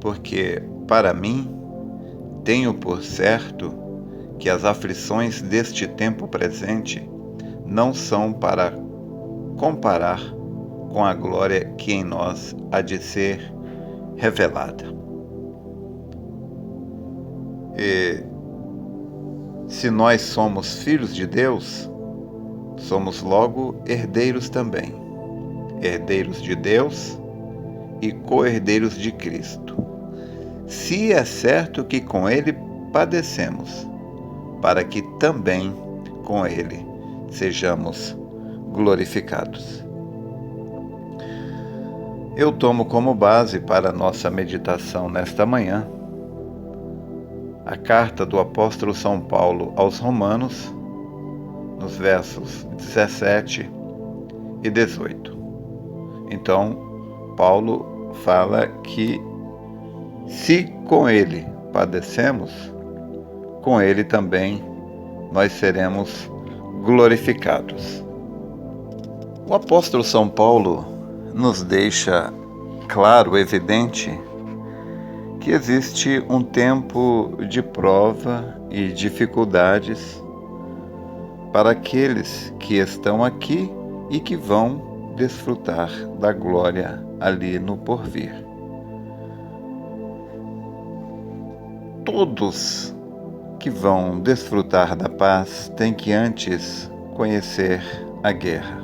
porque, para mim, tenho por certo que as aflições deste tempo presente não são para comparar com a glória que em nós há de ser revelada. E se nós somos filhos de Deus, somos logo herdeiros também, herdeiros de Deus e co-herdeiros de Cristo. Se é certo que com Ele padecemos, para que também com Ele sejamos glorificados. Eu tomo como base para a nossa meditação nesta manhã a carta do apóstolo São Paulo aos Romanos, nos versos 17 e 18. Então, Paulo fala que se com ele padecemos, com ele também nós seremos glorificados. O apóstolo São Paulo nos deixa claro, evidente, que existe um tempo de prova e dificuldades para aqueles que estão aqui e que vão desfrutar da glória ali no porvir. Todos que vão desfrutar da paz têm que antes conhecer a guerra,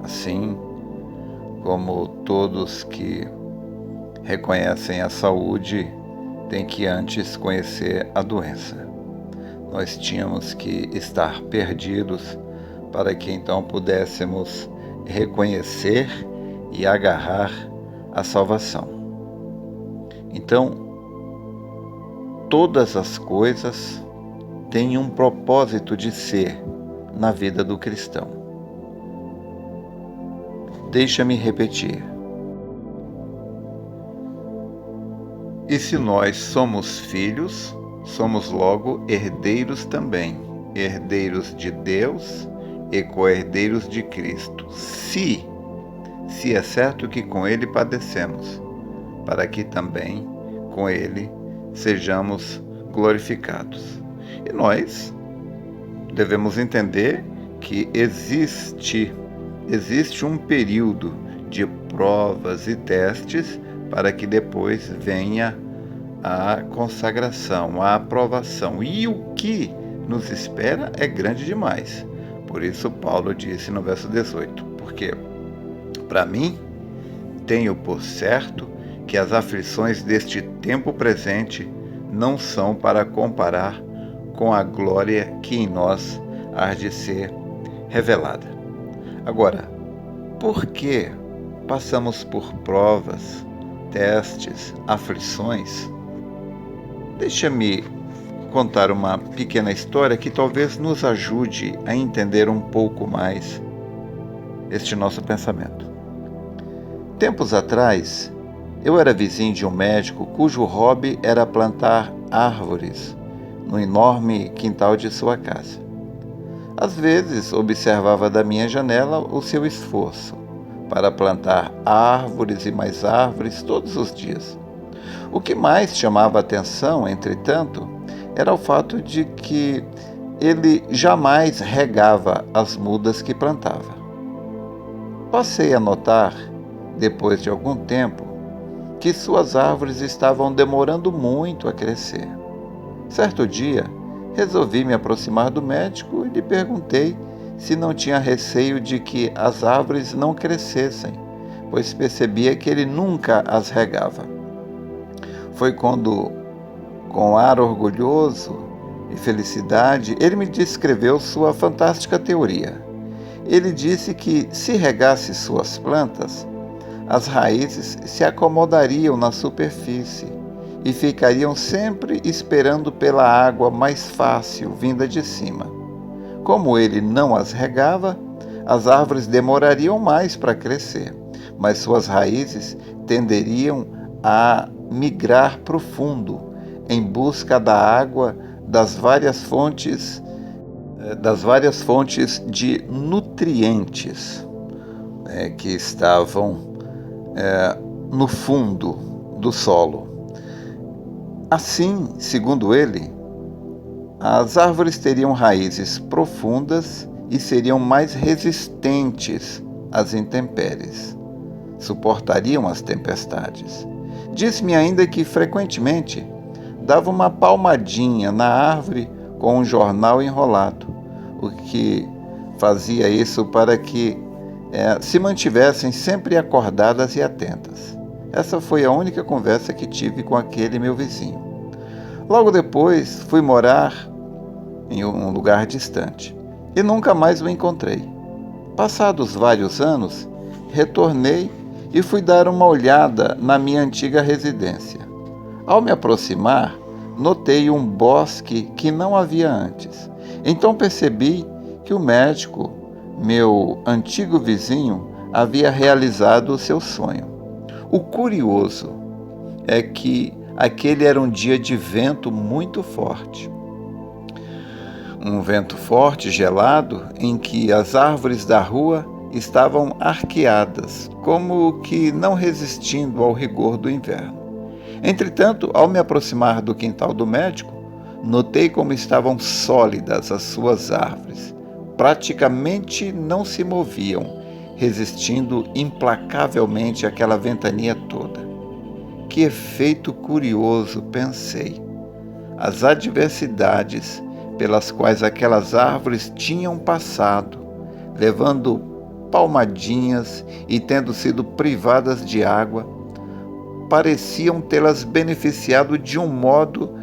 assim como todos que reconhecem a saúde têm que antes conhecer a doença. Nós tínhamos que estar perdidos para que então pudéssemos reconhecer e agarrar a salvação. Então, todas as coisas têm um propósito de ser na vida do cristão. Deixa-me repetir. E se nós somos filhos, somos logo herdeiros também, herdeiros de Deus e co-herdeiros de Cristo. Se é certo que com Ele padecemos, para que também com Ele sejamos glorificados. E nós devemos entender que existe um período de provas e testes para que depois venha a consagração, a aprovação. E o que nos espera é grande demais. Por isso Paulo disse no verso 18, porque para mim tenho por certo que as aflições deste tempo presente não são para comparar com a glória que em nós há de ser revelada. Agora, por que passamos por provas, testes, aflições? Deixa-me contar uma pequena história que talvez nos ajude a entender um pouco mais este nosso pensamento. Tempos atrás, eu era vizinho de um médico cujo hobby era plantar árvores no enorme quintal de sua casa. Às vezes, observava da minha janela o seu esforço para plantar árvores e mais árvores todos os dias. O que mais chamava a atenção, entretanto, era o fato de que ele jamais regava as mudas que plantava. Passei a notar, depois de algum tempo, que suas árvores estavam demorando muito a crescer. Certo dia, resolvi me aproximar do médico e lhe perguntei se não tinha receio de que as árvores não crescessem, pois percebia que ele nunca as regava. Foi quando, com ar orgulhoso e felicidade, ele me descreveu sua fantástica teoria. Ele disse que, se regasse suas plantas, as raízes se acomodariam na superfície e ficariam sempre esperando pela água mais fácil vinda de cima. Como ele não as regava, as árvores demorariam mais para crescer, mas suas raízes tenderiam a migrar profundo em busca da água das várias fontes de nutrientes que estavam no fundo do solo. Assim, segundo ele, as árvores teriam raízes profundas e seriam mais resistentes às intempéries. Suportariam as tempestades. Disse-me ainda que frequentemente dava uma palmadinha na árvore com um jornal enrolado, o que fazia isso para que se mantivessem sempre acordadas e atentas. Essa foi a única conversa que tive com aquele meu vizinho. Logo depois, fui morar em um lugar distante e nunca mais o encontrei. Passados vários anos, retornei e fui dar uma olhada na minha antiga residência. Ao me aproximar, notei um bosque que não havia antes. Então percebi que o médico, meu antigo vizinho, havia realizado o seu sonho. O curioso é que aquele era um dia de vento muito forte. Um vento forte, gelado, em que as árvores da rua estavam arqueadas, como que não resistindo ao rigor do inverno. Entretanto, ao me aproximar do quintal do médico, notei como estavam sólidas as suas árvores. Praticamente não se moviam, resistindo implacavelmente àquela ventania toda. Que efeito curioso, pensei. As adversidades pelas quais aquelas árvores tinham passado, levando palmadinhas e tendo sido privadas de água, pareciam tê-las beneficiado de um modo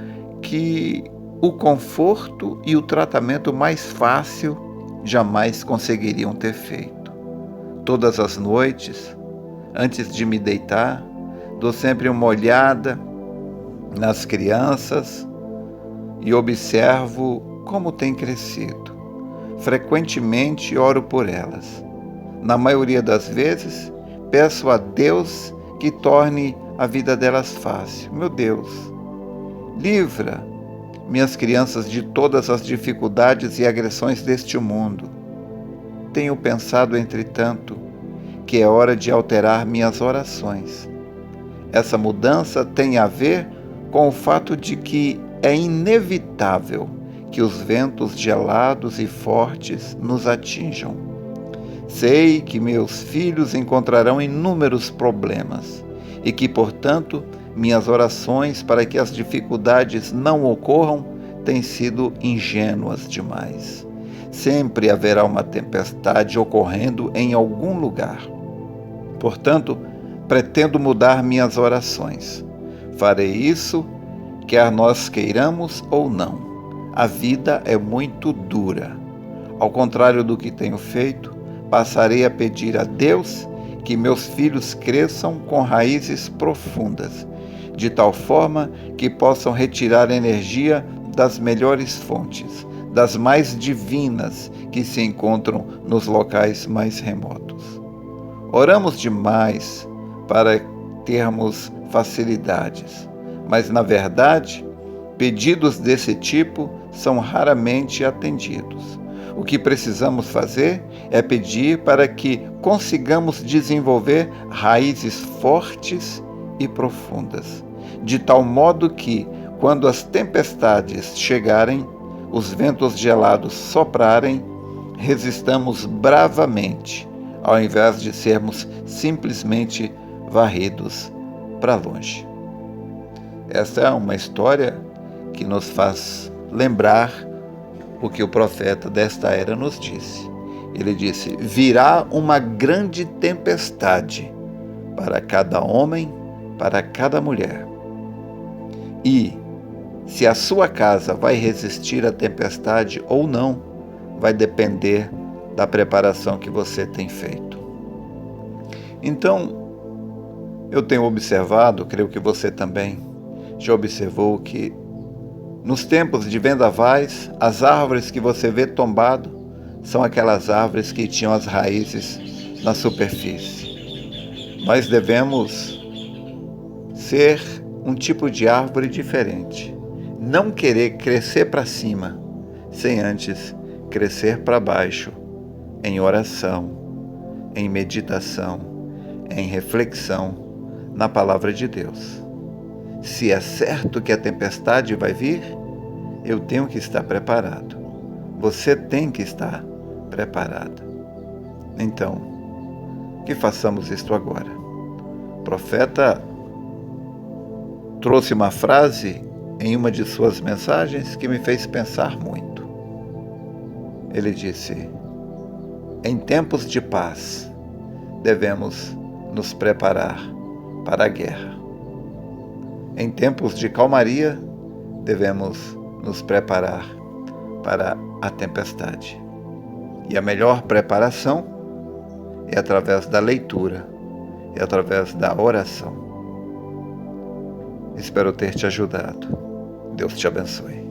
que o conforto e o tratamento mais fácil jamais conseguiriam ter feito. Todas as noites, antes de me deitar, dou sempre uma olhada nas crianças e observo como têm crescido. Frequentemente oro por elas. Na maioria das vezes, peço a Deus que torne a vida delas fácil. Meu Deus, livra minhas crianças de todas as dificuldades e agressões deste mundo. Tenho pensado, entretanto, que é hora de alterar minhas orações. Essa mudança tem a ver com o fato de que é inevitável que os ventos gelados e fortes nos atinjam. Sei que meus filhos encontrarão inúmeros problemas e que, portanto, minhas orações para que as dificuldades não ocorram têm sido ingênuas demais. Sempre haverá uma tempestade ocorrendo em algum lugar. Portanto, pretendo mudar minhas orações. Farei isso, quer nós queiramos ou não. A vida é muito dura. Ao contrário do que tenho feito, passarei a pedir a Deus que meus filhos cresçam com raízes profundas, de tal forma que possam retirar energia das melhores fontes, das mais divinas que se encontram nos locais mais remotos. Oramos demais para termos facilidades, mas, na verdade, pedidos desse tipo são raramente atendidos. O que precisamos fazer é pedir para que consigamos desenvolver raízes fortes e profundas, de tal modo que, quando as tempestades chegarem, os ventos gelados soprarem, resistamos bravamente, ao invés de sermos simplesmente varridos para longe. Esta é uma história que nos faz lembrar o que o profeta desta era nos disse. Ele disse: virá uma grande tempestade para cada homem, para cada mulher. E, se a sua casa vai resistir à tempestade ou não, vai depender da preparação que você tem feito. Então, eu tenho observado, creio que você também já observou, que nos tempos de vendavais, as árvores que você vê tombado são aquelas árvores que tinham as raízes na superfície. Nós devemos ser um tipo de árvore diferente. Não querer crescer para cima, sem antes crescer para baixo, em oração, em meditação, em reflexão na palavra de Deus. Se é certo que a tempestade vai vir, eu tenho que estar preparado. Você tem que estar preparada. Então, que façamos isto agora. O profeta trouxe uma frase em uma de suas mensagens que me fez pensar muito. Ele disse: em tempos de paz, devemos nos preparar para a guerra. Em tempos de calmaria, devemos nos preparar para a tempestade. E a melhor preparação é através da leitura, é através da oração. Espero ter te ajudado. Deus te abençoe.